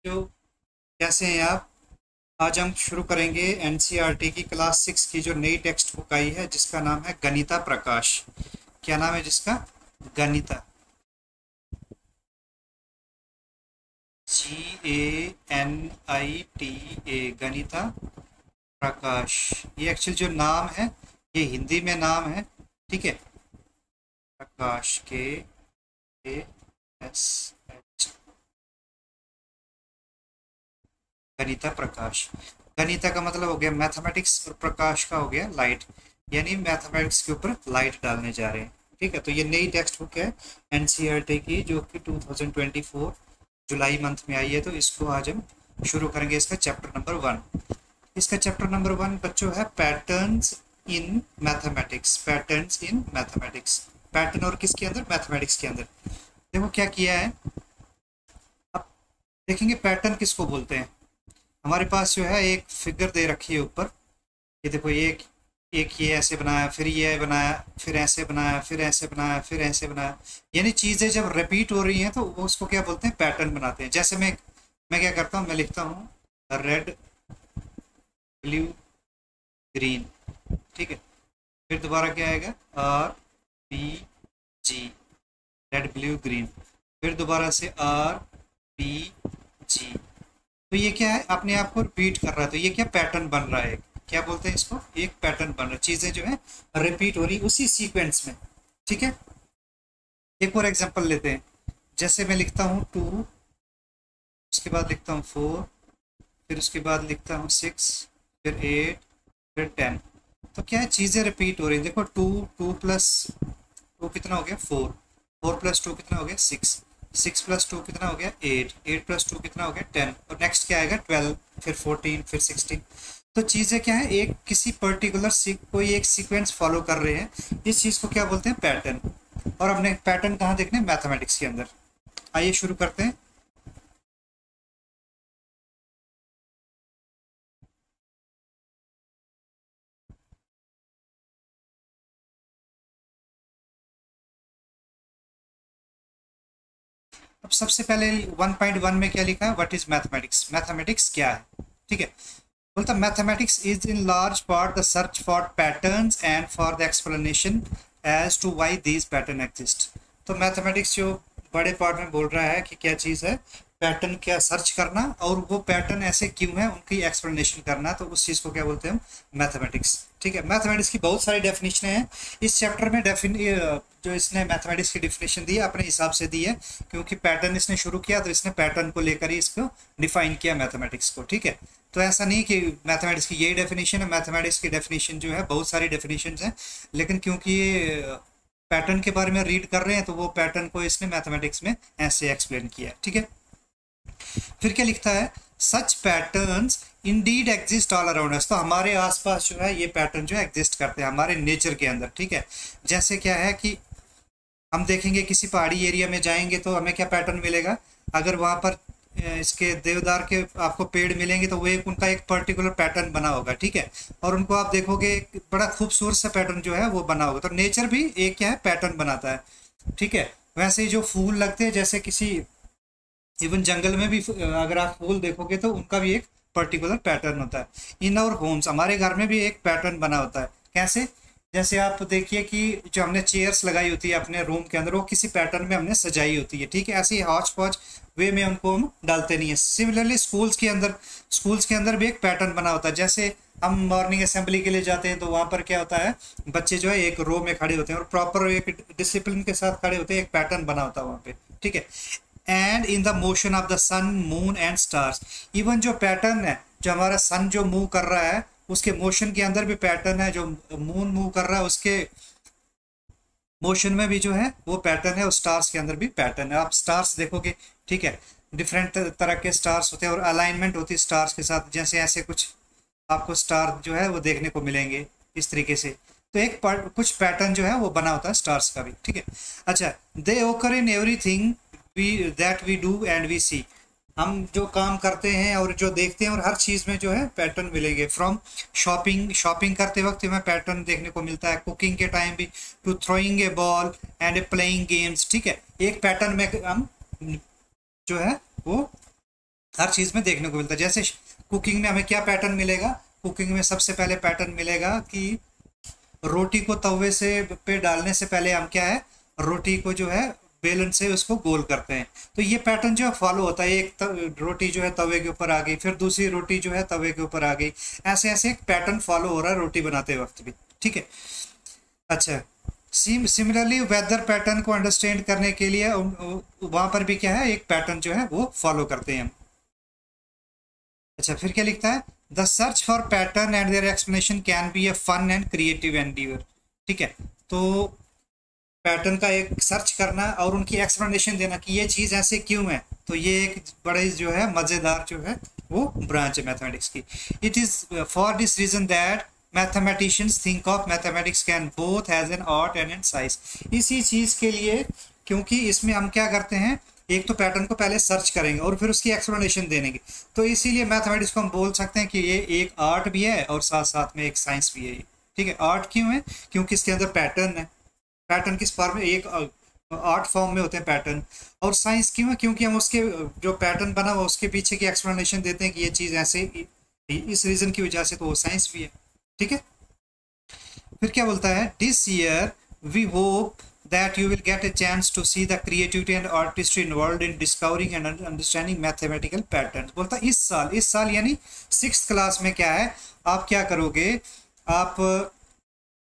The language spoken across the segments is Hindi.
तो कैसे हैं आप? आज हम शुरू करेंगे एनसीईआरटी की क्लास 6 की जो नई टेक्स्ट बुक आई है जिसका नाम है गणिता प्रकाश। क्या नाम है जिसका? गणिता। GANITA प्रकाश। ये एक्चुअल जो नाम है ये हिंदी में नाम है। ठीक है। प्रकाश KASH। गणिता प्रकाश। गणिता का मतलब हो गया मैथमेटिक्स और प्रकाश का हो गया लाइट, यानी मैथमेटिक्स के ऊपर लाइट डालने जा रहे हैं। ठीक है। तो ये नई टेक्स्ट बुक है एनसीईआरटी की जो कि 2024 जुलाई मंथ में आई है। तो इसको आज हम शुरू करेंगे। इसका चैप्टर नंबर 1। इसका चैप्टर नंबर 1 बच्चों है patterns in mathematics. Patterns in mathematics. Pattern और किसके अंदर? मैथमेटिक्स के अंदर। देखो क्या किया है। अब देखेंगे पैटर्न किसको बोलते हैं। हमारे पास जो है एक फिगर दे रखी है ऊपर। ये देखो, एक एक ये ऐसे बनाया, फिर ये बनाया, फिर ऐसे बनाया, फिर ऐसे बनाया, फिर ऐसे बनाया। यानी चीजें जब रिपीट हो रही हैं तो वो उसको क्या बोलते हैं? पैटर्न बनाते हैं। जैसे मैं क्या करता हूँ, मैं लिखता हूँ रेड ब्लू ग्रीन। ठीक है। फिर दोबारा क्या आएगा? RBG। Red blue green. फिर दोबारा से RBG। तो ये क्या है? अपने आप को रिपीट कर रहा है। तो ये क्या पैटर्न बन रहा है? क्या बोलते हैं इसको? एक पैटर्न बन रहा है। चीजें जो है रिपीट हो रही उसी सीक्वेंस में। ठीक है। एक और एग्जांपल लेते हैं। जैसे मैं लिखता हूँ 2, उसके बाद लिखता हूँ 4, फिर उसके बाद लिखता हूँ 6, फिर 8, फिर 10। तो क्या है? चीजें रिपीट हो रही है। देखो 2 प्लस 2 कितना हो गया? 4। 4 प्लस 2 कितना हो गया? 6। 6 प्लस 2 कितना हो गया? 8। 8 प्लस 2 कितना हो गया? 10। और नेक्स्ट क्या आएगा? 12, फिर 14, फिर 16। तो चीजें क्या है? एक किसी पर्टिकुलर कोई एक सीक्वेंस फॉलो कर रहे हैं। इस चीज को क्या बोलते हैं? पैटर्न। और हमने पैटर्न कहाँ देखने? मैथमेटिक्स के अंदर। आइए शुरू करते हैं। अब सबसे पहले 1.1 में क्या लिखा है? What is mathematics? मैथमेटिक्स क्या है? ठीक है। बोलता mathematics is in large part the search for patterns and for the explanation as to why these pattern exist. तो मैथमेटिक्स जो बड़े पार्ट में बोल रहा है कि क्या चीज़ है? पैटर्न क्या सर्च करना, और वो पैटर्न ऐसे क्यों है उनकी एक्सप्लेनेशन करना। तो उस चीज़ को क्या बोलते हैं हम? मैथमेटिक्स। ठीक है। मैथमेटिक्स की बहुत सारी डेफिनेशन हैं। इस चैप्टर में जो इसने मैथमेटिक्स की डेफिनेशन दी है अपने हिसाब से दी है, क्योंकि पैटर्न इसने शुरू किया तो इसने पैटर्न को लेकर ही इसको डिफाइन किया मैथमेटिक्स को। ठीक है। तो ऐसा नहीं कि मैथमेटिक्स की यही डेफिनेशन है। मैथमेटिक्स की डेफिनेशन जो है बहुत सारी डेफिनेशन हैं, लेकिन क्योंकि ये पैटर्न के बारे में रीड कर रहे हैं तो वो पैटर्न को इसने मैथमेटिक्स में ऐसे एक्सप्लेन किया। ठीक है। फिर क्या लिखता है? Such patterns indeed exist all around us. तो हमारे आसपास जो है ये पैटर्न जो है एग्जिस्ट करते हैं हमारे नेचर के अंदर। ठीक है। जैसे क्या है कि हम देखेंगे किसी पहाड़ी एरिया में जाएंगे तो हमें क्या पैटर्न मिलेगा? अगर वहां पर इसके देवदार के आपको पेड़ मिलेंगे तो वो एक उनका एक पर्टिकुलर पैटर्न बना होगा। ठीक है। और उनको आप देखोगे एक बड़ा खूबसूरत सा पैटर्न जो है वो बना होगा। तो नेचर भी एक क्या है? पैटर्न बनाता है। ठीक है। वैसे ही जो फूल लगते हैं, जैसे किसी इवन जंगल में भी अगर आप फूल देखोगे तो उनका भी एक पर्टिकुलर पैटर्न होता है। इन आवर होम्स, हमारे घर में भी एक पैटर्न बना होता है। कैसे? जैसे आप देखिए कि जो हमने चेयर्स लगाई होती है अपने रूम के अंदर वो किसी पैटर्न में हमने सजाई होती है। ठीक है। ऐसे ही हौच पौच वे में उनको हम डालते नहीं है। सिमिलरली स्कूल्स के अंदर भी एक पैटर्न बना होता है। जैसे हम मॉर्निंग असेंबली के लिए जाते हैं तो वहां पर क्या होता है? बच्चे जो है एक रो में खड़े होते हैं और प्रॉपर एक डिसिप्लिन के साथ खड़े होते हैं। एक पैटर्न बना होता है वहां पे। ठीक है। And in the motion of the sun moon and stars. Even जो पैटर्न है, जो हमारा सन जो मूव कर रहा है उसके मोशन के अंदर भी पैटर्न है। जो मून मूव कर रहा है उसके मोशन में भी जो है वो पैटर्न है। और स्टार्स के अंदर भी पैटर्न है। आप स्टार्स देखोगे। ठीक है। डिफरेंट तरह के स्टार्स होते हैं और अलाइनमेंट होती है स्टार्स के साथ। जैसे ऐसे कुछ आपको स्टार जो है वो देखने को मिलेंगे इस तरीके से। तो एक कुछ पैटर्न जो है वो बना होता है स्टार्स का भी। ठीक है। अच्छा, they occur in everything we that we do and we see. हम जो काम करते हैं और जो देखते हैं और हर चीज में जो है पैटर्न मिलेंगे। फ्रॉम शॉपिंग करते वक्त हमें पैटर्न देखने को मिलता है। कुकिंग के टाइम भी, to throwing a ball and a playing games. ठीक है। एक पैटर्न में हम जो है वो हर चीज़ में देखने को मिलता है। जैसे कुकिंग में हमें क्या पैटर्न मिलेगा, कुकिंग में सबसे पहले पैटर्न मिलेगा कि रोटी को तवे से पे डालने से पहले हम क्या है, रोटी को जो है बेलन से उसको गोल करते हैं। तो ये पैटर्न जो है फॉलो होता है, एक रोटी जो है तवे के ऊपर आ गई, फिर दूसरी रोटी जो है तवे के ऊपर आ गई, ऐसे ऐसे एक पैटर्न फॉलो हो रहा है रोटी बनाते वक्त भी, ठीक है। अच्छा, सिमिलरली वेदर पैटर्न को अंडरस्टैंड करने के लिए वहां पर भी क्या है, एक पैटर्न जो है वो फॉलो करते हैं हम। अच्छा, फिर क्या लिखता है, the search for pattern and their explanation can be a fun and creative endeavour, ठीक है। तो पैटर्न का एक सर्च करना और उनकी एक्सप्लेनेशन देना कि ये चीज़ ऐसे क्यों है, तो ये एक बड़े जो है मज़ेदार जो है वो ब्रांच है मैथमेटिक्स की। It is for this reason that mathematicians think of mathematics can both as an art and an science. इसी चीज़ के लिए, क्योंकि इसमें हम क्या करते हैं, एक तो पैटर्न को पहले सर्च करेंगे और फिर उसकी एक्सप्लेनेशन देंगे, तो इसीलिए मैथमेटिक्स को हम बोल सकते हैं कि ये एक आर्ट भी है और साथ साथ में एक साइंस भी है, ठीक है। आर्ट क्यों है, क्योंकि इसके अंदर पैटर्न है, पैटर्न किस फॉर्म में, एक आर्ट फॉर्म में होते हैं पैटर्न। और साइंस क्यों है, क्योंकि हम उसके जो पैटर्न बना हुआ उसके पीछे की एक्सप्लेनेशन देते हैं कि ये चीज़ ऐसे इस रीज़न की वजह से, तो वो साइंस भी है, ठीक है। फिर क्या बोलता है, this year we hope that you will get a chance to see the creativity and artistry involved in discovering and understanding mathematical patterns। बोलता इस साल यानी 6th क्लास में क्या है, आप क्या करोगे, आप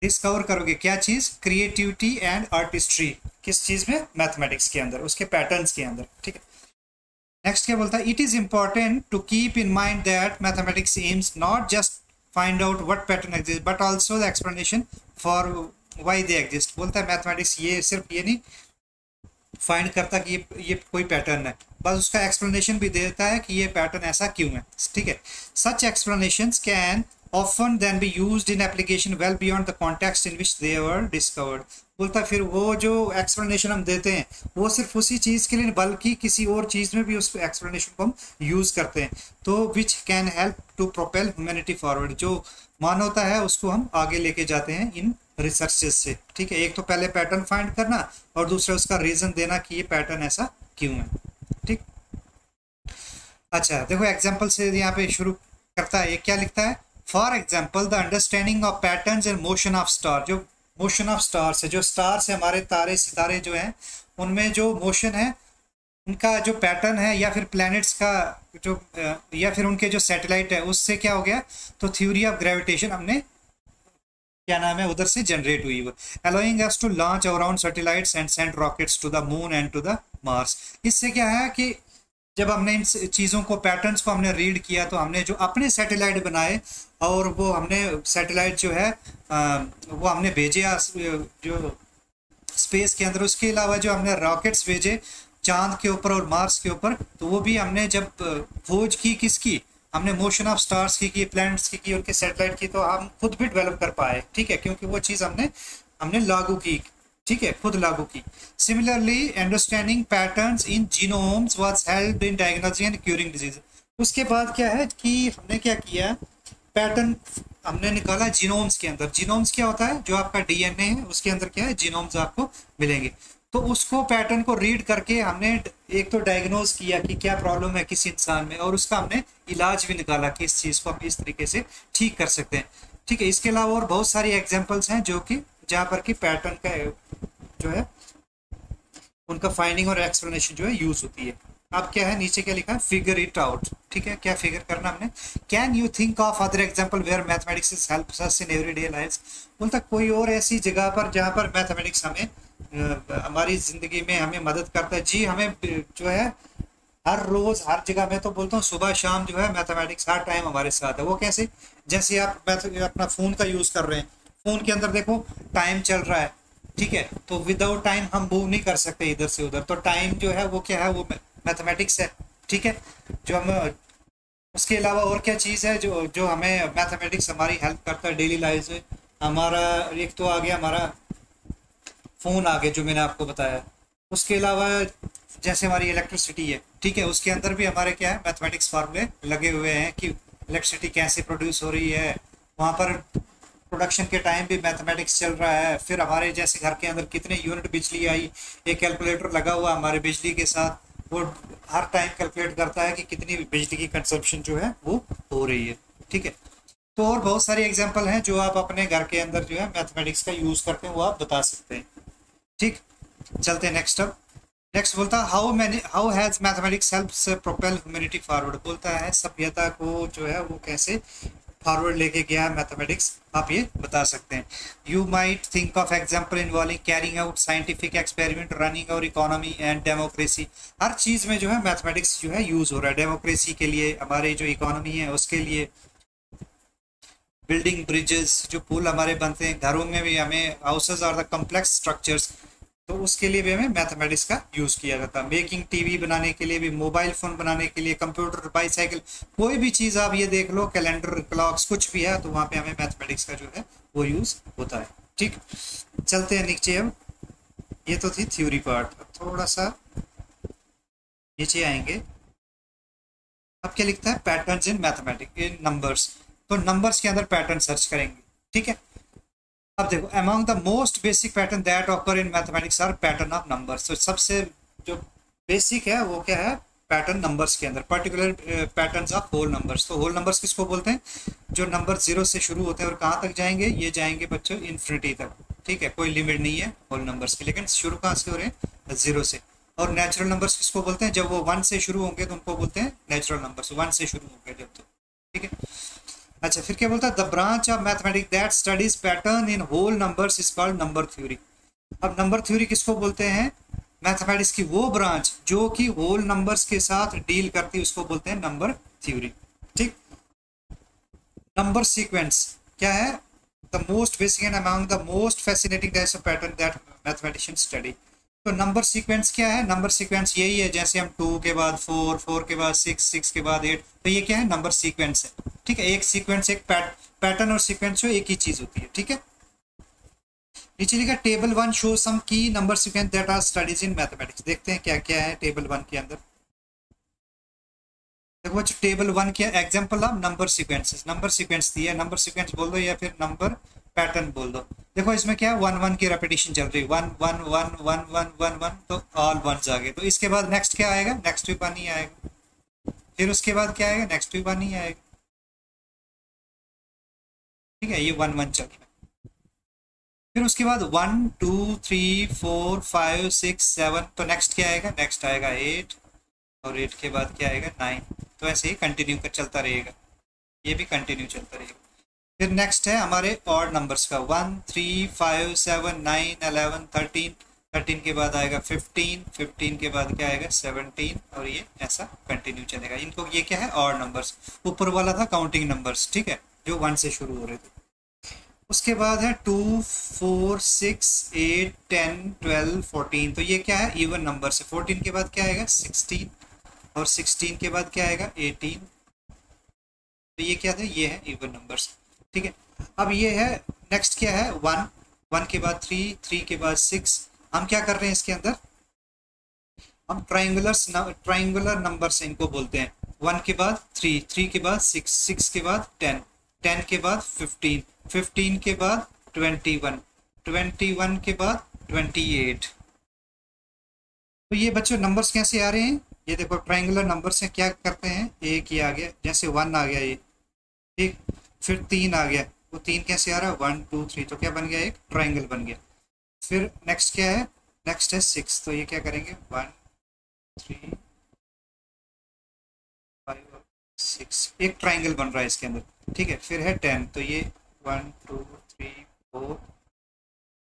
डिस्कवर करोगे क्या चीज़, क्रिएटिविटी एंड आर्टिस्ट्री, किस चीज़ में, मैथमेटिक्स के अंदर, उसके पैटर्न्स के अंदर, ठीक है। नेक्स्ट क्या बोलता है, it is important to keep in mind that mathematics aims not just find out what pattern exist but also the explanation for why they exist. बोलता है मैथमेटिक्स ये सिर्फ ये नहीं फाइंड करता कि ये कोई पैटर्न है, बस उसका एक्सप्लेनेशन भी देता है कि ये पैटर्न ऐसा क्यों है, ठीक है। Such explanations can often then be used in application well beyond the context in which they were discovered। बोलता है फिर वो जो एक्सप्लेनेशन हम देते हैं वो सिर्फ उसी चीज़ के लिए बल्कि किसी और चीज़ में भी उस एक्सप्लेनेशन को हम यूज़ करते हैं, तो which can help to propel humanity forward, जो मानवता है उसको हम आगे लेके जाते हैं इन रिसर्चेस से, ठीक है। एक तो पहले पैटर्न फाइंड करना और दूसरा उसका रीज़न देना कि ये पैटर्न ऐसा क्यों है, ठीक। अच्छा देखो एग्जाम्पल से यहाँ पे शुरू करता है, ये क्या लिखता है, for example the understanding of patterns and motion of star. जो मोशन ऑफ स्टार्स है, जो स्टार्स है हमारे तारे सितारे जो हैं उनमें जो मोशन है उनका जो पैटर्न है, या फिर प्लैनेट्स का जो या फिर उनके जो सैटेलाइट है उससे क्या हो गया, तो थ्योरी ऑफ ग्रेविटेशन हमने क्या नाम है उधर से जनरेट हुई वो, allowing us to launch around satellites and send rockets to the moon and to the mars. इससे क्या है कि जब हमने इन चीज़ों को, पैटर्न्स को हमने रीड किया, तो हमने जो अपने सैटेलाइट बनाए और वो हमने सैटेलाइट जो है वो हमने भेजे जो स्पेस के अंदर, उसके अलावा जो हमने रॉकेट्स भेजे चांद के ऊपर और मार्स के ऊपर, तो वो भी हमने जब खोज की किसकी, हमने मोशन ऑफ स्टार्स की प्लैनेट्स की उनके सैटेलाइट की, तो हम खुद भी डेवलप कर पाए, ठीक है, क्योंकि वो चीज़ हमने लागू की, ठीक है, खुद लागू की। Similarly understanding patterns in genomes was helped in diagnosis and curing disease. उसके बाद क्या है कि हमने क्या किया, पैटर्न हमने निकाला जीनोम्स के अंदर। जीनोम्स क्या होता है, जो आपका डीएनए है उसके अंदर क्या है, जीनोम्स आपको मिलेंगे, तो उसको पैटर्न को रीड करके हमने एक तो डायग्नोज किया कि क्या प्रॉब्लम है किसी इंसान में, और उसका हमने इलाज भी निकाला कि इस चीज़ को हम इस तरीके से ठीक कर सकते हैं, ठीक है। इसके अलावा और बहुत सारी एग्जाम्पल्स हैं जो कि जहाँ पर कि पैटर्न का जो है उनका फाइंडिंग और एक्सप्लेनेशन जो है यूज होती है। अब क्या है, नीचे क्या लिखा है, फिगर इट आउट, ठीक है, क्या फिगर करना हमने, can you think of other example where mathematics is helps us in everyday life. बोलता कोई और ऐसी जगह पर जहाँ पर मैथमेटिक्स हमें हमारी जिंदगी में हमें मदद करता है। जी हमें जो है हर रोज हर जगह, मैं तो बोलता हूँ सुबह शाम जो है मैथमेटिक्स हर टाइम हमारे साथ है। वो कैसे, जैसे आप अपना फ़ोन का यूज़ कर रहे हैं, फ़ोन के अंदर देखो टाइम चल रहा है, ठीक है, तो विदाउट टाइम हम मूव नहीं कर सकते इधर से उधर, तो टाइम जो है वो क्या है, वो मैथमेटिक्स है, ठीक है। जो हम उसके अलावा और क्या चीज़ है जो हमें मैथमेटिक्स हमारी हेल्प करता है डेली लाइफ में। हमारा एक तो आ गया हमारा फ़ोन आ गया जो मैंने आपको बताया, उसके अलावा जैसे हमारी इलेक्ट्रिसिटी है, ठीक है, उसके अंदर भी हमारे क्या है मैथमेटिक्स फार्मूले लगे हुए हैं कि इलेक्ट्रिसिटी कैसे प्रोड्यूस हो रही है, वहाँ पर प्रोडक्शन के टाइम भी मैथमेटिक्स चल रहा है। फिर हमारे जैसे घर के अंदर कितने यूनिट बिजली आई, एक कैलकुलेटर लगा हुआ हमारे बिजली के साथ, वो हर टाइम कैलकुलेट करता है कि कितनी बिजली की कंजप्शन जो है वो हो रही है। ठीक है, तो और बहुत सारे एग्जांपल हैं जो आप अपने घर के अंदर जो है मैथमेटिक्स का यूज करते हैं वो आप बता सकते हैं। ठीक, चलते हैं नेक्स्ट। अब नेक्स्ट बोलता है how has mathematics helps propel humanity forward. बोलता है सभ्यता को जो है वो कैसे फॉरवर्ड लेके गया है मैथमेटिक्स, आप ये बता सकते हैं। You might think of example involving carrying out scientific experiment, running और इकोनॉमी एंड डेमोक्रेसी। हर चीज़ में जो है मैथमेटिक्स जो है यूज हो रहा है। डेमोक्रेसी के लिए, हमारे जो इकोनॉमी है उसके लिए, बिल्डिंग ब्रिजेस, जो पुल हमारे बनते हैं घरों में भी, हमें houses are the complex structures, तो उसके लिए भी हमें मैथमेटिक्स का यूज़ किया जाता है। मेकिंग टीवी बनाने के लिए भी, मोबाइल फ़ोन बनाने के लिए, कंप्यूटर, बाईसाइकिल, कोई भी चीज़ आप ये देख लो, कैलेंडर, क्लॉक्स, कुछ भी है तो वहाँ पे हमें मैथमेटिक्स का जो है वो यूज़ होता है। ठीक, चलते हैं नीचे। अब ये तो थी थ्योरी पार्ट, अब थोड़ा सा नीचे आएंगे। अब क्या लिखता है, patterns in mathematics in numbers. तो नंबर्स के अंदर पैटर्न सर्च करेंगे। ठीक है, अब देखो, among the most basic pattern that occur in mathematics are pattern of numbers. तो सबसे जो बेसिक है वो क्या है, पैटर्न नंबर्स के अंदर, particular patterns of whole numbers. तो होल नंबर्स किसको बोलते हैं, जो नंबर 0 से शुरू होते हैं और कहाँ तक जाएंगे, ये जाएंगे बच्चों इन्फिनिटी तक। ठीक है, कोई लिमिट नहीं है होल नंबर्स की, लेकिन शुरू कहाँ से हो रहे हैं, 0 से। और नेचुरल नंबर्स किसको बोलते हैं, जब वो 1 से शुरू होंगे तो उनको बोलते हैं नेचुरल नंबर्स, 1 से शुरू होंगे जब। तो ठीक है, अच्छा फिर क्या बोलता है, the branch of mathematics that studies pattern in whole numbers is called number theory. अब नंबर थ्योरी किसको बोलते हैं, मैथमेटिक्स की वो ब्रांच जो कि होल नंबर्स के साथ डील करती है उसको बोलते हैं नंबर थ्योरी। ठीक, नंबर सीक्वेंस क्या है, the most basic and among the most fascinating types of pattern that mathematicians study. तो नंबर सीक्वेंस क्या है, नंबर सीक्वेंस यही है, जैसे हम 2 के बाद 4, 4 के बाद 6, 6 के बाद 8, तो ये क्या है, नंबर सीक्वेंस है। ठीक है, एक सीक्वेंस, एक पैटर्न और सीक्वेंस जो एक ही चीज होती है। ठीक है, नीचे लिखा टेबल 1 शो सम की number sequence that are studies in mathematics. देखते हैं क्या क्या है टेबल 1 के अंदर। देखो बच्चों, टेबल 1 क्या, example of number sequences, number sequence दिया है, नंबर सीक्वेंस बोल दो या फिर नंबर पैटर्न बोल दो। देखो इसमें क्या है, 1 1 की रेपिटेशन चल रही है, 1 1 1 1 1 1 1, तो ऑल वंस आ गए। तो इसके बाद नेक्स्ट क्या आएगा, नेक्स्ट भी 1 ही आएगा। फिर उसके बाद क्या आएगा, नेक्स्ट भी 1 ही आएगा। ठीक है, ये 1 1 चल रहा है। फिर उसके बाद 1 2 3 4 5 6 7, तो नेक्स्ट क्या आएगा, नेक्स्ट आएगा 8, और 8 के बाद क्या आएगा, 9। तो ऐसे ही कंटिन्यू कर चलता रहेगा, ये भी कंटिन्यू चलता रहेगा। फिर नेक्स्ट है हमारे ऑड नंबर्स का, 1 3 5 7 9 11 13, 13 के बाद आएगा 15, 15 के बाद क्या आएगा 17, और ये ऐसा कंटिन्यू चलेगा। इनको ये क्या है, ऑड नंबर्स। ऊपर वाला था काउंटिंग नंबर्स, ठीक है, जो 1 से शुरू हो रहे थे। उसके बाद है 2 4 6 8 10 12 14, तो ये क्या है, इवन नंबर से। 14 के बाद क्या आएगा 16, और 16 के बाद क्या आएगा 18, तो ये क्या था, ये है इवन नंबर्स। ठीक है, अब ये है नेक्स्ट क्या है, 1 1 के बाद 3 3 के बाद 6। हम क्या कर रहे हैं इसके अंदर, हम ट्राइंगुलर नंबर से इनको बोलते हैं। 1 के बाद 3 3 के बाद 6 6 के बाद 10 10 के बाद 15 15 के बाद 21 21 के बाद 28। तो ये बच्चों नंबर्स कैसे आ रहे हैं, ये देखो ट्राइंगुलर नंबर से क्या करते हैं, एक ये आ गया, जैसे 1 आ गया ये, ठीक, फिर 3 आ गया, वो 3 कैसे आ रहा है, 1 2 3, तो क्या बन गया, एक ट्राइंगल बन गया। फिर नेक्स्ट क्या है, नेक्स्ट है 6, तो ये क्या करेंगे 1 3 5 6, एक ट्राइंगल बन रहा है इसके अंदर। ठीक है, फिर है 10, तो ये 1 2 3 4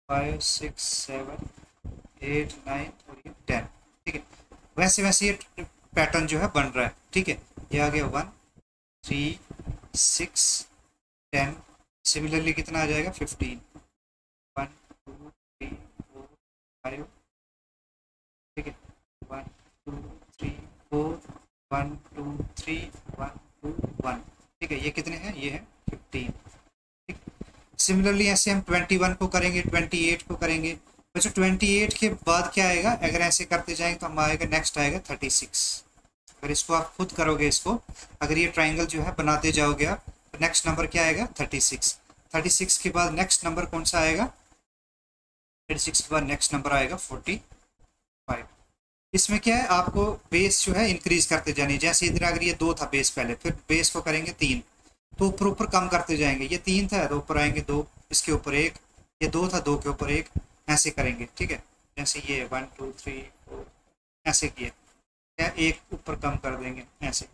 5 6 7 8 9 और ये 10। ठीक है, वैसे वैसे ये पैटर्न जो है बन रहा है। ठीक है, ये आ गया 1 3 6 10, सिमिलरली कितना आ जाएगा 15 1 2 3 4 5। ठीक है, 1 2 3 4 1 2 3 1 2 1। ठीक है, ये कितने हैं, ये है 15। ठीक, सिमिलरली ऐसे हम 21 को करेंगे, 28 को करेंगे। बच्चों 28 के बाद क्या आएगा, अगर ऐसे करते जाएंगे तो हम आएगा, नेक्स्ट आएगा 36। अगर इसको आप खुद करोगे, इसको अगर ये ट्राइंगल जो है बनाते जाओगे आप, तो नेक्स्ट नंबर क्या आएगा 36। 36 के बाद नेक्स्ट नंबर कौन सा आएगा, 36 के बाद नेक्स्ट नंबर आएगा 45। इसमें क्या है, आपको बेस जो है इंक्रीज करते जानी, जैसे इधर अगर ये 2 था बेस पहले, फिर बेस को करेंगे 3, तो ऊपर ऊपर कम करते जाएंगे। ये 3 था तो ऊपर आएंगे 2, इसके ऊपर 1, ये 2 था 2 के ऊपर 1, ऐसे करेंगे। ठीक है, जैसे ये 1 2 3 4 ऐसे किए, क्या एक ऊपर कम कर देंगे ऐसे,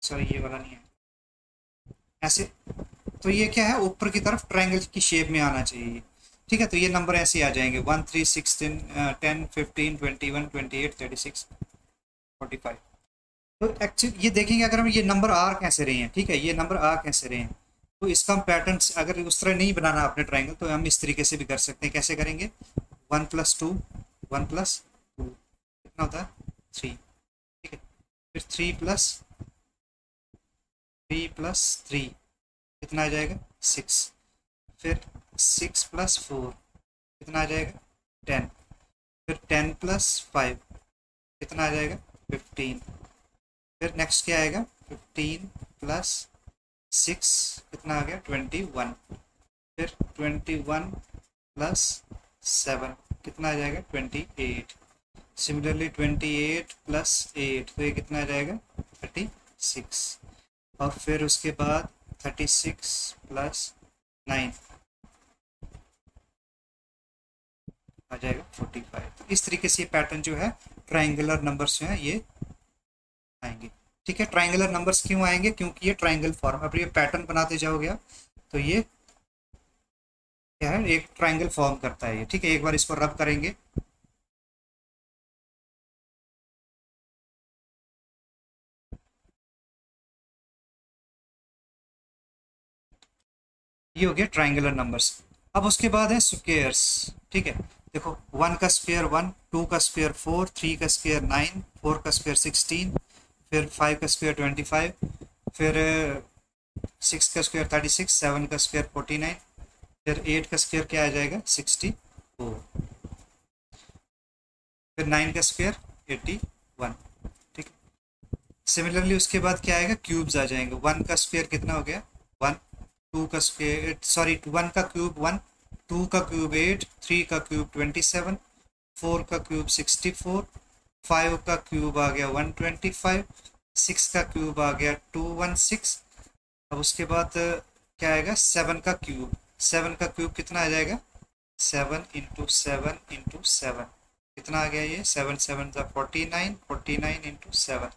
सॉरी ये वाला नहीं है, ऐसे। तो ये क्या है, ऊपर की तरफ ट्रायंगल की शेप में आना चाहिए। ठीक है, तो ये नंबर ऐसे आ जाएंगे 1 3 16 10 15 21 28 36 45। तो एक्चुअली ये देखेंगे, अगर हम ये नंबर आ कैसे रहे हैं, ठीक है, ये नंबर आ कैसे रहे हैं, तो इसका हम पैटर्न, अगर उस तरह नहीं बनाना अपने ट्रायंगल, तो हम इस तरीके से भी कर सकते हैं। कैसे करेंगे, 1 + 2 1 + 2 कितना होता है 3। ठीक है, फिर 3 + 3 कितना आ जाएगा 6, फिर 6 + 4 कितना आ जाएगा 10, फिर 10 + 5 कितना आ जाएगा 15, फिर नेक्स्ट क्या आएगा 15 + 6 कितना आ गया 21, फिर 21 + 7 कितना आ जाएगा 28, सिमिलरली 28 + 8 तो ये कितना आ जाएगा 36, और फिर उसके बाद 36 + 9 आ जाएगा 45। तो इस तरीके से ये पैटर्न जो है ट्रायंगुलर नंबर्स जो है ये आएंगे। ठीक है, ट्रायंगुलर नंबर्स क्यों आएंगे, क्योंकि ये ट्रायंगल फॉर्म, अब ये पैटर्न बनाते जाओगे आप, तो ये क्या है, एक ट्रायंगल फॉर्म करता है ये। ठीक है, एक बार इसको रब करेंगे, ये हो गया ट्रायंगुलर नंबर्स। अब उसके बाद है स्क्वेयर्स। ठीक है, देखो 1 का स्क्वायर 1, 2 का स्क्वायर 4, 3 का स्क्वायर 9, 4 का स्क्वायर 16, फिर 5 का स्क्वायर 25, फिर 6 का स्क्वायर 36, 7 का स्क्वायर 49, फिर 8 का स्क्वायर क्या आ जाएगा 64, फिर 9 का स्क्वायर 81। ठीक है, सिमिलरली उसके बाद क्या आएगा, क्यूब्स आ जाएंगे। 1 का स्क्वायर कितना हो गया 1, 2 का स्क्वायर सॉरी 1 का क्यूब 1, 2 का क्यूब 8, 3 का क्यूब 27, 4 का क्यूब 64, 5 का क्यूब आ गया 125, 6 का क्यूब आ गया 216। अब उसके बाद क्या आएगा 7 का क्यूब, 7 का क्यूब कितना आ जाएगा 7 × 7 × 7 कितना आ गया ये 7 7 49, 49 × 7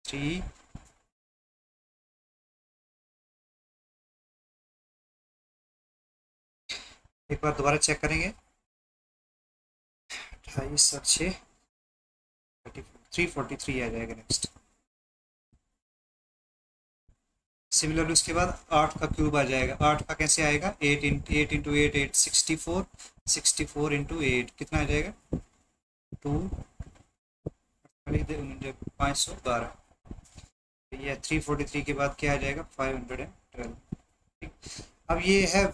3, एक बार दोबारा चेक करेंगे 28 और 6 343 आ जाएगा नेक्स्ट। सिमिलरली उसके बाद 8 का क्यूब आ जाएगा, 8 का कैसे आएगा 8 × 8 8 64, 64 × 8 कितना आ जाएगा 2 512। ये 343 के बाद क्या आ जाएगा 512। अब ये है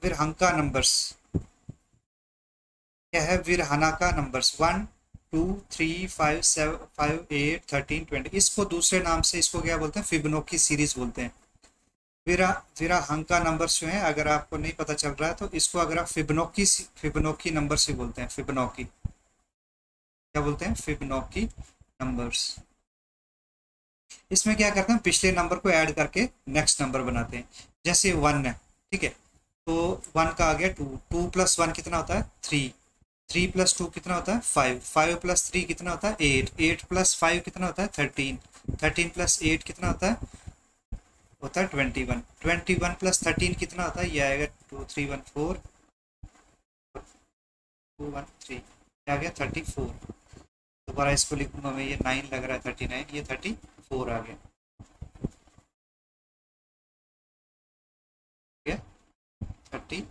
विरहंका नंबर्स, क्या है विरहना नंबर्स 1 2 3 5 7 5 8 13 20। इसको दूसरे नाम से इसको क्या बोलते हैं फिबोनाची सीरीज बोलते हैं। विरहंका नंबर्स जो हैं, अगर आपको नहीं पता चल रहा है तो इसको अगर आप फिबोनाची नंबर से बोलते हैं, फिबोनाची क्या बोलते हैं फिबोनाची नंबर्स। इसमें क्या करते हैं, पिछले नंबर को ऐड करके नेक्स्ट नंबर बनाते हैं। जैसे 1 है, ठीक है, तो 1 का आ गया 2, 2 + 1 कितना होता है 3, 3 + 2 कितना होता है 5, 5 + 3 कितना होता है 8, 8 + 5 कितना होता है 13, 13 + 8 कितना होता है 21, 21 + 13 कितना होता है, ये आएगा 2 3 1 4 2 1 3, आ गया 34। दोबारा इसको लिखूंगा मैं, ये 9 लग रहा है 39, ये 34 आ गया 34।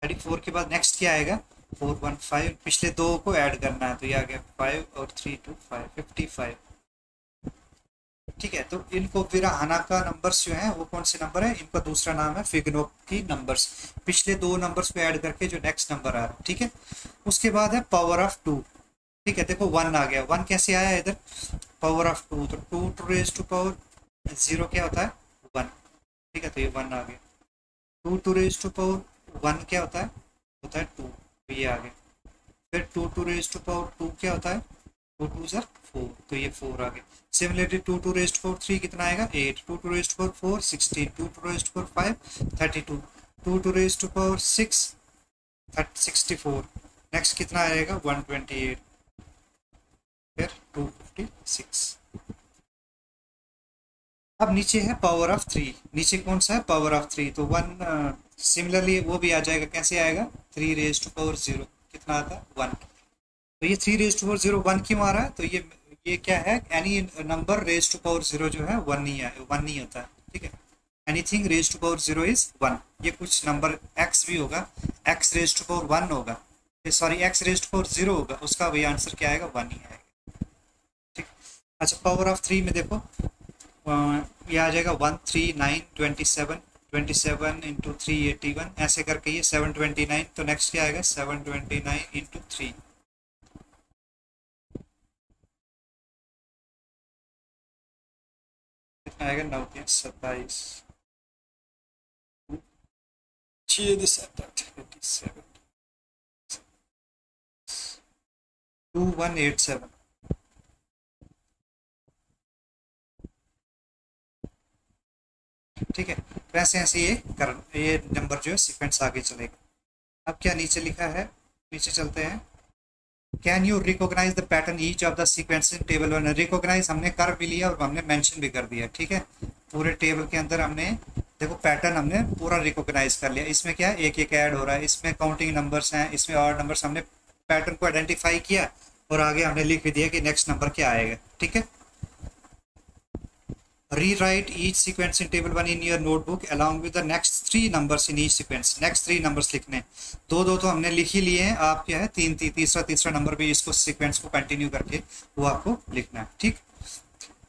34 के बाद नेक्स्ट क्या आएगा 4 1 5, पिछले दो को ऐड करना है, तो ये आ गया 5 और 3 2 5 55। ठीक है, तो इनको विरहाना का नंबर्स जो है वो कौन से नंबर है, इनका दूसरा नाम है फिबोनाची नंबर्स। पिछले दो नंबर्स को ऐड करके जो नेक्स्ट नंबर आ रहा है। ठीक है, उसके बाद है पावर ऑफ 2। ठीक है, देखो 1 आ गया, 1 कैसे आया इधर पावर ऑफ 2, तो 2 टू रेज टू पावर 0 क्या होता है 1। ठीक है, तो ये 1 आ गया। 2 टू रेज टू पावर 1 क्या होता है होता है 2, तो ये आ गया। फिर 2 रेज टू पावर 2 क्या होता है, 2 2 ज़र 4, तो ये 4 आ गया। सिमिलरली 2 रेज टू पावर 3 कितना आएगा 8, 2 raise to power 4 16, 2 raise to power 5 32, 2 raise to power 6 64, next कितना आएगा 128, फिर 256। अब नीचे है पावर ऑफ 3, नीचे कौन सा है पावर ऑफ 3, तो 1 सिमिलरली वो भी आ जाएगा, कैसे आएगा 3 रेज टू पावर 0 कितना आता है 1, तो ये 3 रेज टू पावर 0 1 क्यों आ रहा है, तो ये क्या है, any number raise to power 0 जो है 1 नहीं होता है, ठीक है। Anything raise to power 0 is 1, ये कुछ नंबर x भी होगा, x रेज टू पावर 1 होगा, sorry x raise to power 0 होगा, उसका वही आंसर क्या आएगा 1 ही आएगा, ठीक। अच्छा पावर ऑफ 3 में देखो ये आ जाएगा 1 3 9 27, 27 इंटू 3 81, ऐसे करके ये 729, तो नेक्स्ट क्या आएगा 729 इंटू 3, कितना आएगा 9 के 27, 2187, ठीक है। वैसे ऐसे ये नंबर जो है सीक्वेंस आगे चलेगा। अब क्या नीचे लिखा है, नीचे चलते हैं। Can you recognise the pattern each of the sequence in table 1, recognise हमने कर भी लिया और हमने मेंशन भी कर दिया, ठीक है। पूरे टेबल के अंदर हमने देखो पैटर्न हमने पूरा रिकॉग्नाइज कर लिया, इसमें क्या है एक एक ऐड हो रहा है, इसमें काउंटिंग नंबर्स हैं, इसमें और नंबर्स, हमने पैटर्न को आइडेंटिफाई किया और आगे हमने लिख भी दिया कि नेक्स्ट नंबर क्या आएगा, ठीक है। Rewrite each sequence in table 1 in your notebook along with the next 3 numbers in each sequence. next 3 numbers लिखने, दो तो हमने लिख ही लिए हैं, आप क्या है तीसरा नंबर भी इसको सीक्वेंस को कंटिन्यू करके वो आपको लिखना है, ठीक।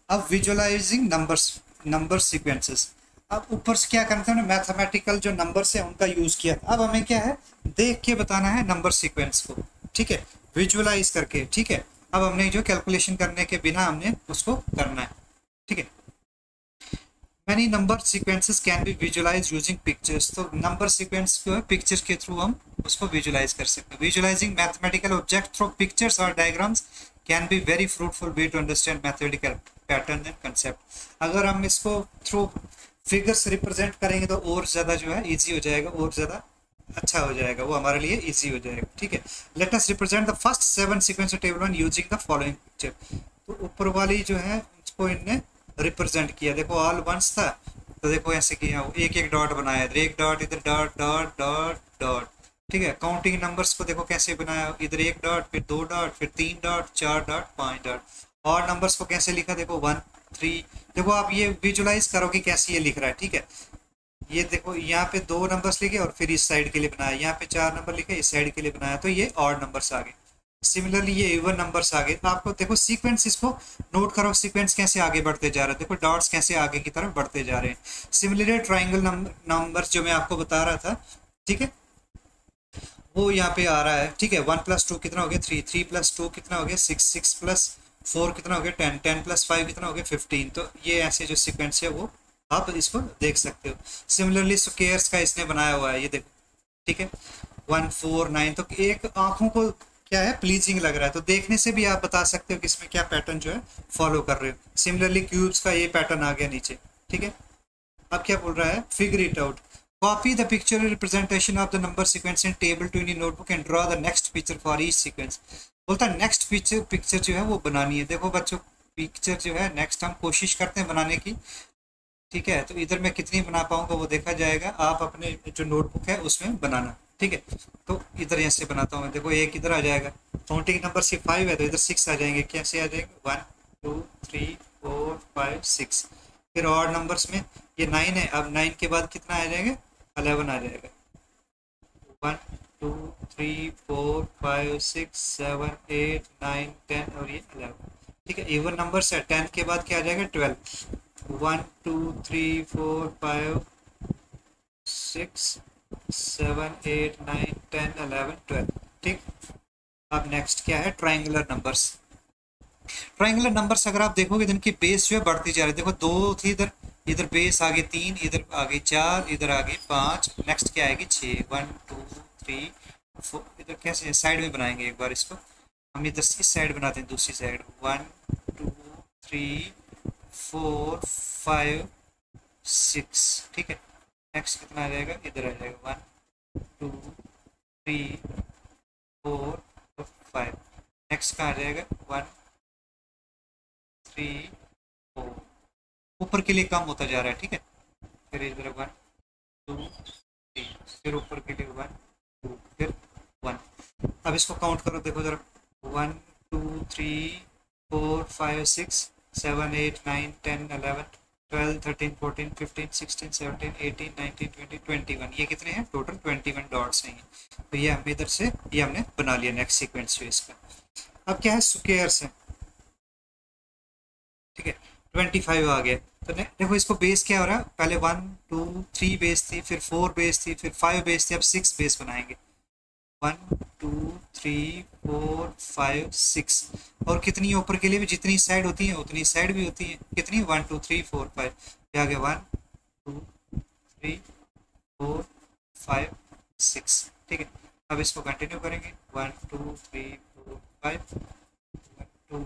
अब विजुअलाइजिंग नंबर सीक्वेंसेस, अब ऊपर से क्या करना था, मैथमेटिकल जो नंबर्स है उनका यूज किया, अब हमें क्या है देख के बताना है नंबर सीक्वेंस को, ठीक है, विजुअलाइज करके, ठीक है। अब हमने जो कैलकुलेशन करने के बिना हमने उसको करना है, ठीक है। Many number sequences can be visualized using pictures, तो नंबर सीक्वेंस को पिक्चर्स के थ्रू हम उसको विजुलाइज कर सकते हैं। Visualizing mathematical object through pictures और diagrams can be very fruitful way to understand mathematical pattern and concept. अगर हम इसको थ्रू फिगर्स रिप्रेजेंट करेंगे तो और ज़्यादा जो है ईजी हो जाएगा, और ज़्यादा अच्छा हो जाएगा, वो हमारे लिए ईजी हो जाएगा, ठीक है। Let us represent the first 7 sequence of table 1 using the following picture, तो ऊपर वाली जो है उसको इनने रिप्रेजेंट किया, देखो ऑल वंस था तो देखो ऐसे किया, एक एक डॉट बनाया, एक डॉट इधर डॉट डॉट डॉट डॉट, ठीक है। काउंटिंग नंबर्स को देखो कैसे बनाया, इधर एक डॉट, फिर 2 डॉट, फिर 3 डॉट, 4 डॉट, 5 डॉट। और नंबर्स को कैसे लिखा, देखो 1 3, देखो आप ये विजुलाइज करो कि कैसे ये लिख रहा है, ठीक है। ये देखो यहाँ पे 2 नंबर्स लिखे और फिर इस साइड के लिए बनाया, यहाँ पे 4 नंबर लिखे इस साइड के लिए बनाया, तो ये ऑड नंबर्स आ गए। सिमिलरली ये इवन नंबर्स आ गए, तो आपको देखो सीक्वेंस, इसको नोट करो सीक्वेंस कैसे आगे बढ़ते जा रहे हैं, देखो डॉट्स कैसे आगे की तरफ बढ़ते जा रहे हैं। सिमिलरली ट्राइंगल नंबर्स जो मैं आपको बता रहा था, ठीक है, वो यहाँ पे आ रहा है, ठीक है। 1 + 2 कितना हो गया 3, 3 + 2 कितना हो गया 6, 6 + 4 कितना हो गया 10, 10 + 5 कितना हो गया 15, तो ये ऐसे जो सीक्वेंस है वो आप इसको देख सकते हो। सिमिलरली स्क्वायर्स का इसने बनाया हुआ है, ये देखो, ठीक है, 1 4 9, तो एक आंखों को क्या है प्लीजिंग लग रहा है, तो देखने से भी आप बता सकते हो कि इसमें क्या पैटर्न जो है फॉलो कर रहे हो। सिमिलरली क्यूब्स का ये पैटर्न आ गया नीचे, ठीक है। अब क्या बोल रहा है, figure it out, copy the picture representation of the number sequence in table 2 in notebook and draw the next picture for each sequence. बोलता है नेक्स्ट पिक्चर जो है वो बनानी है। देखो बच्चों, पिक्चर जो है नेक्स्ट हम कोशिश करते हैं बनाने की, ठीक है। तो इधर मैं कितनी बना पाऊंगा वो देखा जाएगा, आप अपने जो नोटबुक है उसमें बनाना, ठीक है। तो इधर यहाँ से बनाता हूँ, देखो एक इधर आ जाएगा, काउंटिंग नंबर से 5 है तो इधर 6 आ जाएंगे, कैसे आ जाएंगे 1 2 3 4 5 6, फिर और नंबर्स में ये 9 है, अब 9 के बाद कितना आ जाएगा 11 आ जाएगा, 1 2 3 4 5 6 7 8 9 10 और ये 11, ठीक है। इवन नंबर्स है, 10 के बाद क्या आ जाएगा 12, 1 2 3 4 5 6 7 8 9 10 11 12, ठीक। अब नेक्स्ट क्या है, ट्राइंगुलर नंबर्स। ट्राइंगुलर नंबर्स अगर आप देखोगे तो इनकी बेस जो है बढ़ती जा रही है, देखो 2 थी इधर, इधर बेस आगे 3, इधर आगे 4, इधर आगे 5, नेक्स्ट क्या आएगी 6, 1 2 3 इधर कैसे साइड में बनाएंगे एक बार इसको, हम इधर इस साइड बनाते हैं, दूसरी साइड 1 2 3 4 5 6, ठीक है। नेक्स्ट कितना आ जाएगा, इधर आ जाएगा 1 2 3 4 और 5। नेक्स्ट कहाँ आ जाएगा 1 3 4, ऊपर के लिए कम होता जा रहा है, ठीक है। फिर इधर 1 2 3, फिर ऊपर के लिए 1 2 फिर 1। अब इसको काउंट करो, देखो जरा 1 2 3 4 5 6 7 8 9 10 11 12 13 14 15 16 17 18 19 20 21, ये कितने हैं टोटल 21 डॉट्स हैं। तो ये हमने इधर से ये हमने बना लिया नेक्स्ट सीक्वेंस जो इसका। अब क्या है स्क्वायर्स है, ठीक है। 25 आ गया, तो देखो इसको बेस क्या हो रहा है, पहले 1 2 3 बेस थी, फिर 4 बेस थी, फिर 5 बेस थी, अब 6 बेस बनाएंगे 1 2 3 4 5 6। और कितनी ऊपर के लिए भी जितनी साइड होती है उतनी साइड भी होती है, कितनी 1 2 3 4 5, ये आ गया 1 2 3 4 5 6, ठीक है। अब इसको कंटिन्यू करेंगे 1 2 3 4 5 1 2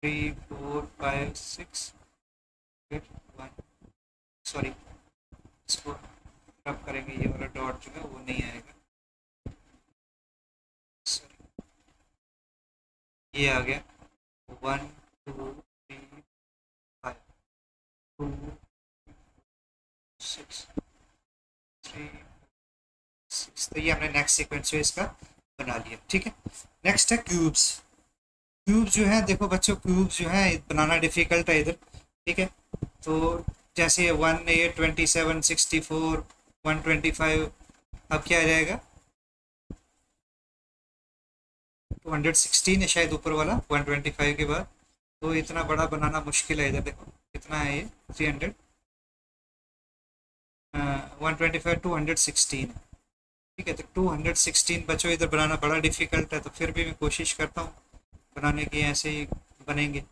3 4 5 6, फिर 1, सॉरी इसको रब करेंगे, ये वाला डॉट जो है वो नहीं आएगा, ये आ गया 1 2 3 5 2 6 3 6। तो ये हमने नेक्स्ट सीक्वेंस जो इसका बना लिया, ठीक है। नेक्स्ट है क्यूब्स। क्यूब जो है देखो बच्चों, क्यूब जो है बनाना डिफिकल्ट है इधर, ठीक है। तो जैसे 1 8 27 64 125, अब क्या आ जाएगा 216 है शायद ऊपर वाला 125 के बाद, तो इतना बड़ा बनाना मुश्किल है। इधर देखो कितना है ये 300 125 216, ठीक है। तो 216 बच्चों इधर बनाना बड़ा डिफिकल्ट है, तो फिर भी मैं कोशिश करता हूँ बनाने की, ऐसे ही बनेंगे।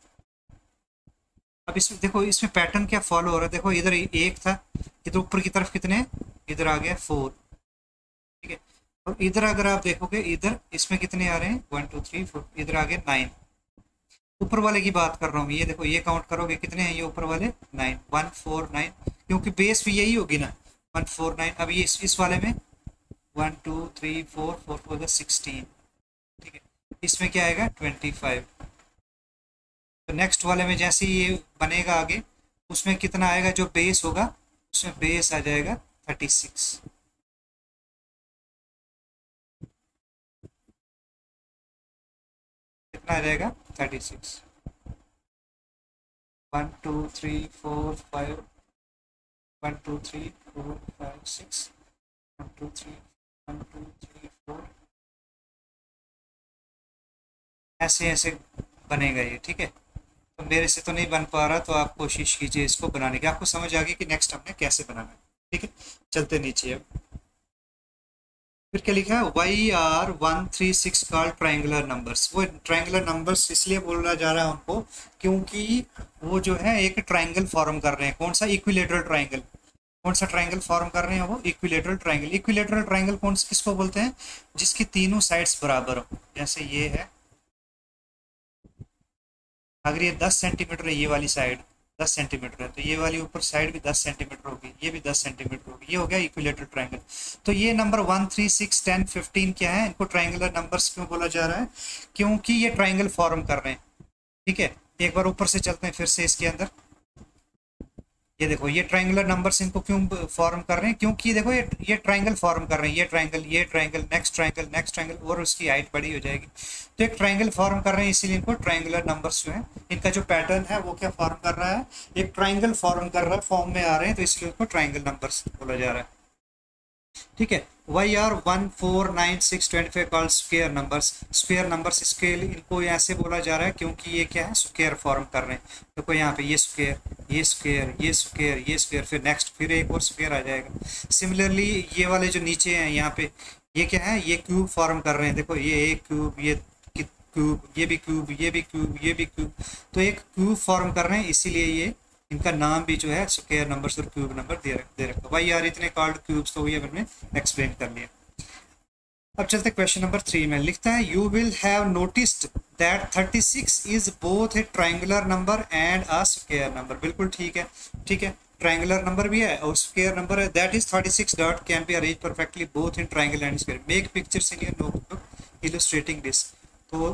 अब इसमें देखो इसमें पैटर्न क्या फॉलो हो रहा है, देखो इधर एक था, इधर ऊपर की तरफ कितने, इधर आ गया 4, ठीक है। और इधर अगर आप देखोगे इधर इसमें कितने आ रहे हैं 1 2 3 4, इधर आ गए 9। ऊपर वाले की बात कर रहा हूँ, ये देखो ये काउंट करोगे कितने हैं ये ऊपर वाले 9 1 4 9, क्योंकि बेस भी यही होगी ना 1 4 9। अब ये इस वाले में 1 2 3 4 4 4 16, ठीक है। इसमें क्या आएगा 25। तो नेक्स्ट वाले में जैसे ये बनेगा आगे, उसमें कितना आएगा जो बेस होगा, उसमें बेस आ जाएगा 36, कितना आ जाएगा 36। 1 2 3 4 5 1 2 3 4 5 6 1 2 3 1 2 3 4, ऐसे ऐसे बनेगा ये, ठीक है। तो मेरे से तो नहीं बन पा रहा, तो आप कोशिश कीजिए इसको बनाने की, आपको समझ आ गई कि नेक्स्ट हमने कैसे बनाना है, ठीक है। चलते नीचे अब फिर क्या लिखा है YR136 कॉल्ड ट्रायंगुलर नंबर्स। वो ट्रायंगुलर नंबर्स इसलिए बोला जा रहा है उनको क्योंकि वो जो है एक ट्रायंगल फॉर्म कर रहे हैं। कौन सा, इक्विलेटरल ट्रायंगल। कौन सा ट्रायंगल फॉर्म कर रहे हैं वो, इक्विलेटरल ट्रायंगल। इक्विलेटरल ट्रायंगल कौन सा किसको बोलते हैं, जिसकी तीनों साइड्स बराबर हो। जैसे ये है, अगर ये 10 सेंटीमीटर है, ये वाली साइड 10 सेंटीमीटर है, तो ये वाली ऊपर साइड भी 10 सेंटीमीटर होगी, ये भी 10 सेंटीमीटर होगी, ये हो गया इक्विलेटरल ट्रायंगल। तो ये नंबर 1 3 6 10 15 क्या है, इनको ट्रायंगुलर नंबर्स क्यों बोला जा रहा है, क्योंकि ये ट्रायंगल फॉर्म कर रहे हैं, ठीक है। एक बार ऊपर से चलते हैं फिर से इसके अंदर, ये देखो ये ट्रायंगुलर नंबर्स इनको क्यों फॉर्म कर रहे हैं, क्योंकि देखो ये ट्रायंगल फॉर्म कर रहे हैं, ये triangle next triangle next triangle, और उसकी हाइट बड़ी हो जाएगी। तो एक ट्रायंगल फॉर्म कर रहे हैं, इसीलिए इनको ट्रायंगुलर नंबर्स जो है, इनका जो पैटर्न है वो क्या फॉर्म कर रहा है, एक ट्रायंगल फॉर्म कर रहा है, फॉर्म में आ रहे हैं, तो इसलिए उनको ट्रायंगल नंबर्स बोला जा रहा है, ठीक है। YR149 called square numbers. Square numbers scale इनको ऐसे बोला जा रहा है क्योंकि ये क्या है, स्क्वायर फॉर्म कर रहे हैं। देखो यहाँ पे ये स्क्वायर ये स्क्वायर ये स्क्वायर ये स्क्वायर, फिर नेक्स्ट फिर एक और स्क्वायर आ जाएगा। सिमिलरली ये वाले जो नीचे हैं यहाँ पे, ये क्या है, ये क्यूब फॉर्म कर रहे हैं। देखो ये एक क्यूब, ये क्यूब, ये भी क्यूब, ये भी क्यूब, ये भी क्यूब, तो एक क्यूब फॉर्म कर रहे हैं, इसीलिए ये इनका नाम भी जो है स्क्वायर नंबर्स और क्यूब नंबर दे रखा। भाई यार इतने कॉल्ड क्यूब्स तो ये हमने एक्सप्लेन कर लिया। अब चलते क्वेश्चन नंबर 3 में। लिखता है you will have noticed that 36 is both a triangular number and a square number. बिल्कुल ठीक है, ठीक है, ट्राइंगुलर नंबर भी है और स्क्वायर नंबर है। That is 36 dot can be arrange perfectly both in triangle and square. Make pictures in your notebook illustrating this. तो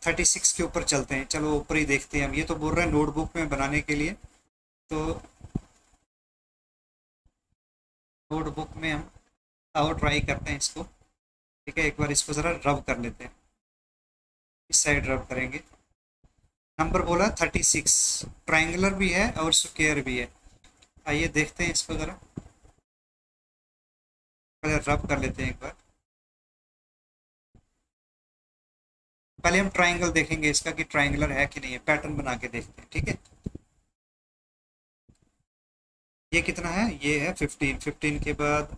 36 के ऊपर चलते हैं, चलो ऊपर ही देखते हैं हम। ये तो बोल रहे हैं नोटबुक में बनाने के लिए, तो नोटबुक में हम और ट्राई करते हैं इसको। ठीक है, एक बार इसको ज़रा रब कर लेते हैं, इस साइड रब करेंगे। नंबर बोला 36, ट्रायंगुलर भी है और स्क्वायर भी है। आइए देखते हैं इसको ज़रा, पहले रब कर लेते हैं एक बार। पहले हम ट्रायंगल देखेंगे इसका कि ट्रायंगुलर है कि नहीं है, पैटर्न बना के देखते हैं। ठीक है, ये कितना है, ये है 15। 15 के बाद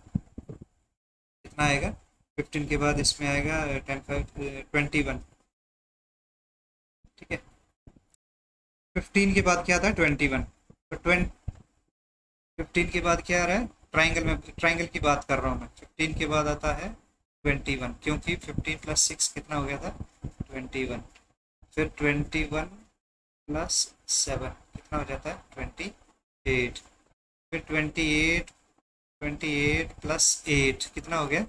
कितना आएगा, 15 के बाद इसमें आएगा 10 5 21। ठीक है, 15 के बाद क्या आता है 21। तो 15 के बाद क्या आ रहा है, ट्राइंगल में, ट्राइंगल की बात कर रहा हूँ मैं। 15 के बाद आता है 21, क्योंकि 15 प्लस 6 कितना हो गया था 21। फिर 21 प्लस 7 कितना हो जाता है 28। फिर 28 प्लस 8 कितना हो गया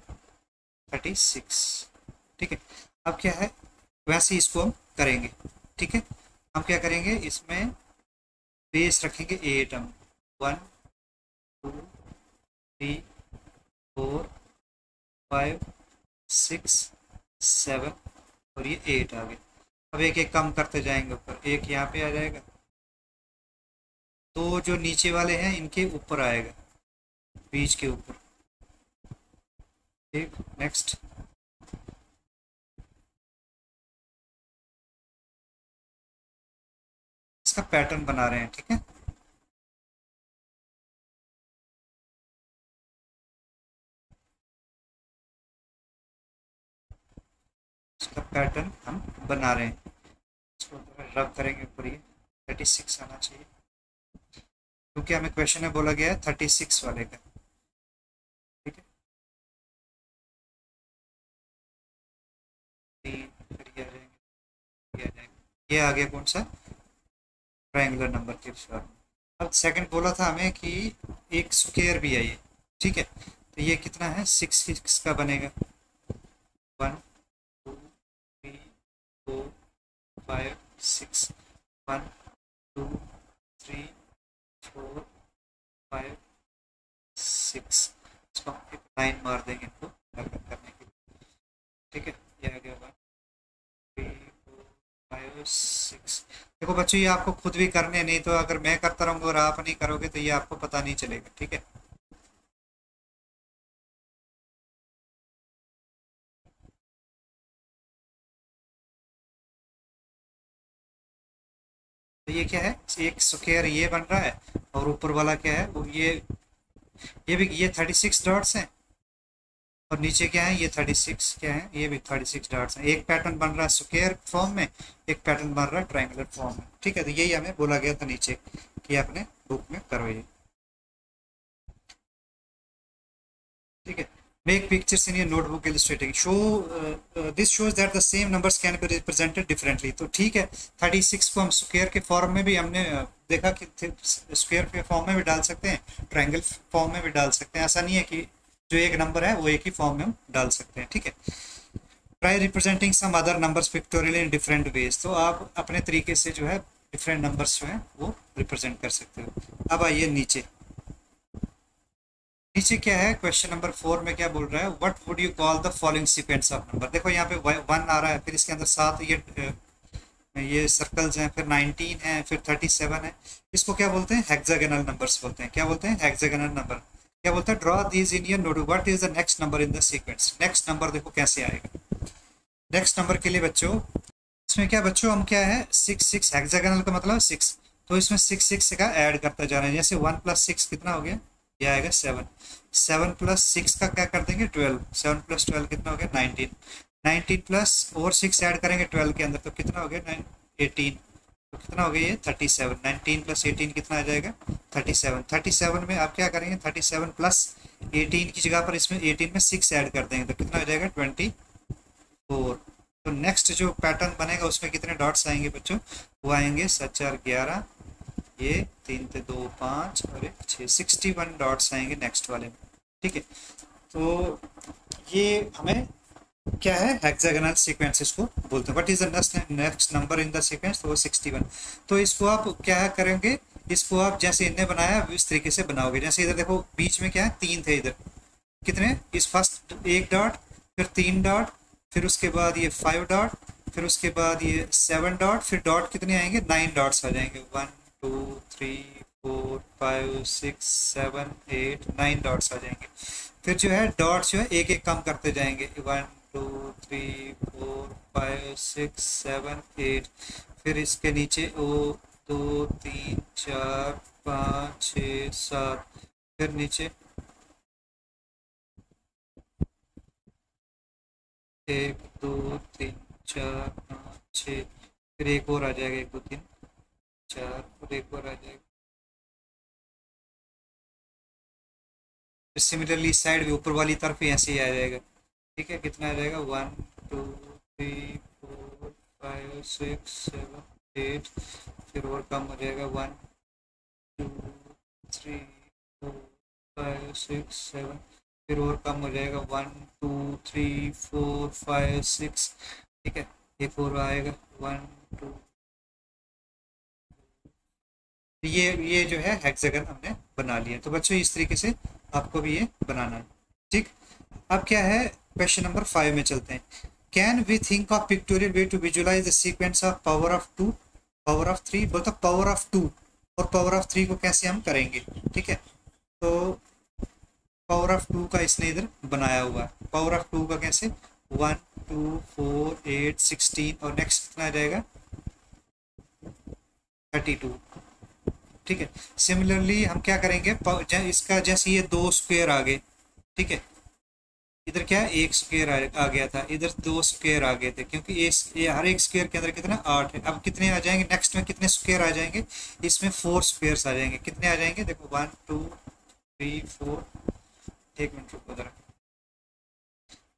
36। ठीक है, अब क्या है, वैसे इसको हम करेंगे। ठीक है, हम क्या करेंगे, इसमें बेस रखेंगे 8। हम 1 2 3 4 5 6 7 और ये 8 आ गए। अब एक एक कम करते जाएंगे ऊपर, एक यहाँ पे आ जाएगा, तो जो नीचे वाले हैं इनके ऊपर आएगा, बीच के ऊपर। ठीक, नेक्स्ट। इसका पैटर्न बना रहे हैं। ठीक है, इसका पैटर्न हम बना रहे हैं। इसको रब करेंगे ऊपर, ये 36 आना चाहिए, क्योंकि हमें क्वेश्चन में बोला गया है 36 वाले का। ठीक है, 3 फिर ये आ जाएंगे, ये आ जाएंगे, ये आ गया कौन सा, ट्रायंगुलर नंबर के फॉर्म। अब सेकंड बोला था हमें कि एक स्क्वायर भी है ये। ठीक है, तो ये कितना है 6 का बनेगा, 1 2 3 4 5 6 1 2 3 4 5 6। इसको हम एक लाइन मार देंगे इनको करने के लिए। ठीक है, ये आ गया 1 3 4 5 6। देखो बच्चों, ये आपको खुद भी करने, नहीं तो अगर मैं करता रहूँगा और आप नहीं करोगे तो ये आपको पता नहीं चलेगा। ठीक है, तो ये क्या है, एक स्क्वायर ये बन रहा है और ऊपर वाला क्या है वो ये भी, ये 36 डॉट्स हैं और नीचे क्या है, ये 36 क्या है, ये भी 36 डॉट्स हैं। एक पैटर्न बन रहा है स्क्वायर फॉर्म में, एक पैटर्न बन रहा है ट्रायंगुलर फॉर्म में। ठीक है, तो यही हमें बोला गया था नीचे कि अपने बुक में करो ये। ठीक है, make pictures in your notebook illustrating show this shows that the same numbers can be represented differently। तो ठीक है, 36 को हम स्क्वायर के फॉर्म में भी हमने देखा कि स्क्वायर के फॉर्म में भी डाल सकते हैं, ट्रायंगल फॉर्म में भी डाल सकते हैं। ऐसा नहीं है कि जो एक नंबर है वो एक ही फॉर्म में हम डाल सकते हैं। ठीक है, try representing some other numbers pictorially in different ways. तो आप अपने तरीके से जो है डिफरेंट नंबर्स जो है वो रिप्रेजेंट कर सकते हो। अब आइए नीचे, नीचे क्या है, क्वेश्चन नंबर 4 में क्या बोल रहा है, what would you call the following sequence of number. देखो यहाँ पे 1 आ रहा है, फिर इसके अंदर 7 ये सर्कल्स हैं, फिर 19 है, फिर 37 है। इसको क्या बोलते हैं, हेक्सागोनल नंबर्स बोलते हैं। क्या बोलते हैं, हेक्सागोनल नंबर। क्या बोलते हैं, draw these in your notebook, what is the next number in the sequence. Next number देखो कैसे आएगा। नेक्स्ट नंबर के लिए बच्चों, इसमें क्या बच्चों, हम क्या है 6 हेक्सागोनल का मतलब 6, तो इसमें 6 का ऐड करता जा रहे हैं। जैसे 1 + 6 कितना हो गया, ये आएगा 7। 7 + 6 का क्या कर देंगे 12। 7 + 12 कितना हो गया 19। 19 प्लस और 6 ऐड करेंगे 12 के अंदर, तो कितना हो गया 18। तो कितना हो गया ये 37, 19 प्लस 18 कितना आ जाएगा 37। 37 में आप क्या करेंगे 37 प्लस 18 की जगह पर इसमें 18 में 6 ऐड कर देंगे तो कितना हो जाएगा 24। तो नेक्स्ट जो पैटर्न बनेगा उसमें कितने डॉट्स आएंगे बच्चों, वो आएंगे 7 4 11, ये 3 से 2 5 और 6, 61 डॉट्स आएंगे नेक्स्ट वाले में। ठीक है, तो ये हमें क्या है हेक्सागोनल सीक्वेंस इसको बोलते हैं। What is the next number in the sequence, तो वो 61। तो इसको आप क्या करेंगे, इसको आप जैसे इनने बनाया इस तरीके से बनाओगे। जैसे इधर देखो बीच में क्या है 3 थे, इधर कितने, इस फर्स्ट 1 डॉट, फिर 3 डॉट, फिर उसके बाद ये 5 डॉट, फिर उसके बाद ये 7 डॉट, फिर डॉट कितने आएंगे 9 डॉट्स आ जाएंगे, 1 2 3 4 5 6 7 8 9 डॉट्स आ जाएंगे। फिर जो है डॉट्स जो है एक एक कम करते जाएंगे, 1 2 3 4 5 6 7 8, फिर इसके नीचे ओ 2 3 4 5 6 7, फिर नीचे 1 2 3 4 5 6, फिर एक और आ जाएगा 1 2 3 4 और एक और आ जाएगा। सिमिलरली इस साइड भी ऊपर वाली तरफ भी ऐसे ही आ जाएगा। ठीक है, कितना आ जाएगा 1 2 3 4 5 6 7 8, फिर और कम हो जाएगा 1 2 3 4 5 6 7, फिर और कम हो जाएगा 1 2 3 4 5 6। ठीक है, एक और आएगा 1 2। ये जो है हेक्सागन हमने बना लिया। तो बच्चों इस तरीके से आपको भी ये बनाना है। ठीक, अब क्या है क्वेश्चन नंबर 5 में चलते हैं। Can we think of pictorial way to visualise the sequence of power of 2 power of 3, बोलता पावर ऑफ 2 और पावर ऑफ 3 को कैसे हम करेंगे। ठीक है, तो पावर ऑफ 2 का इसने इधर बनाया हुआ है। पावर ऑफ 2 का कैसे 1 2 4 8 16 और नेक्स्ट कितना आ जाएगा 32। ठीक है, सिमिलरली हम क्या करेंगे इसका जैसे ये 2 स्क्वायर आ गए। ठीक है, इधर क्या है 1 स्क्वायर आ गया था, इधर 2 स्क्वायर आ गए थे, क्योंकि ये हर एक स्क्वायर के अंदर कितना 8 है। अब कितने आ जाएंगे नेक्स्ट में, कितने स्क्वायर आ जाएंगे इसमें 4 स्क्वायर्स आ जाएंगे। कितने आ जाएंगे देखो 1 2 3 4, एक मिनट रुको जरा,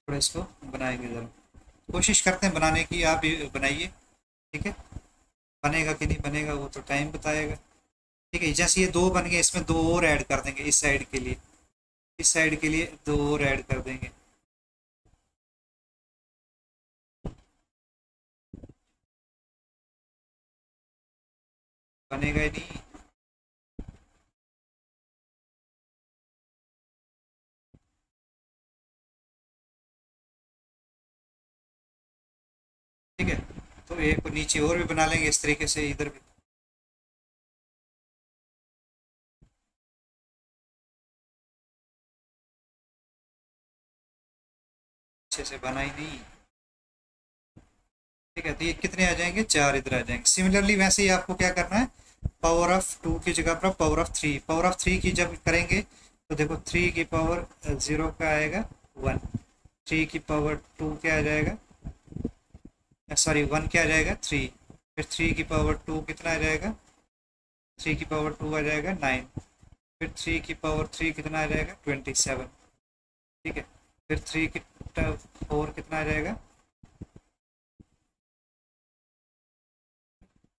थोड़ा इसको बनाएंगे जरा, कोशिश करते हैं बनाने की, आप भी बनाइए। ठीक है, बनेगा कि नहीं बनेगा वो तो टाइम बताएगा। ठीक है, जैसे ये 2 बन गए, इसमें 2 और ऐड कर देंगे इस साइड के लिए, इस साइड के लिए 2 और ऐड कर देंगे। बनेगा ही नहीं। ठीक है, तो एक नीचे और भी बना लेंगे इस तरीके से, इधर भी अच्छे से बना ही नहीं। ठीक है, तो ये कितने आ जाएंगे 4 इधर आ जाएंगे। सिमिलरली वैसे ही आपको क्या करना है, पावर ऑफ 2 की जगह पर पावर ऑफ 3, पावर ऑफ 3 की जब करेंगे तो देखो 3 की पावर 0 का आएगा 1, 3 की पावर 2 क्या आ जाएगा, सॉरी 1 क्या आ जाएगा 3, फिर 3 की पावर 2 कितना आ जाएगा, 3 की पावर 2 आ जाएगा 9, फिर 3 की पावर 3 कितना आ जाएगा 27। ठीक है, फिर 3 की 4 कितना आ जाएगा,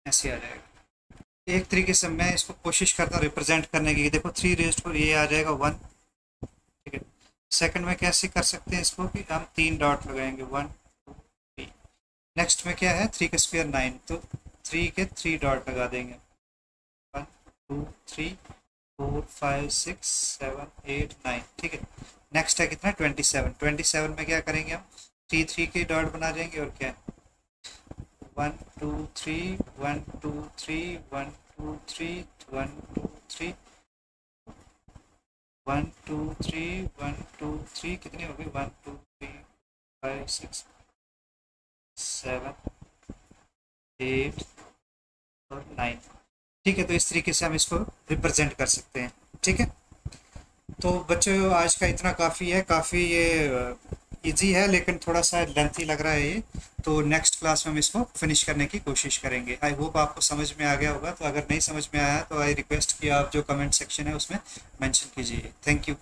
ऐसे आ जाएगा। एक तरीके से मैं इसको कोशिश करता हूँ रिप्रेजेंट करने की। देखो 3 रेज़्ड पर ये आ जाएगा 1। ठीक है, सेकंड में कैसे कर सकते हैं इसको कि हम 3 डॉट लगाएंगे 1 2 3। नेक्स्ट में क्या है 3 का स्क्वायर 9, तो 3 के 3 डॉट लगा देंगे 1 2 3 4 5 6 7 8 9। ठीक है, नेक्स्ट है कितना 27। 27 में क्या करेंगे हम 3 3 के डॉट बना देंगे और क्या 1 2 3 1 2 3 1 2 3 1 2 3 1 2 3 1 2 3, कितनी होगी 1 2 3 5 6 7 8 और 9। ठीक है, तो इस तरीके से हम इसको रिप्रेजेंट कर सकते हैं। ठीक है, तो बच्चों आज का इतना काफ़ी है, काफ़ी ये इजी है लेकिन थोड़ा सा लेंथी लग रहा है ये, तो नेक्स्ट क्लास में हम इसको फिनिश करने की कोशिश करेंगे। आई होप आपको समझ में आ गया होगा, तो अगर नहीं समझ में आया तो आई रिक्वेस्ट कि आप जो कमेंट सेक्शन है उसमें मेंशन कीजिए। Thank you.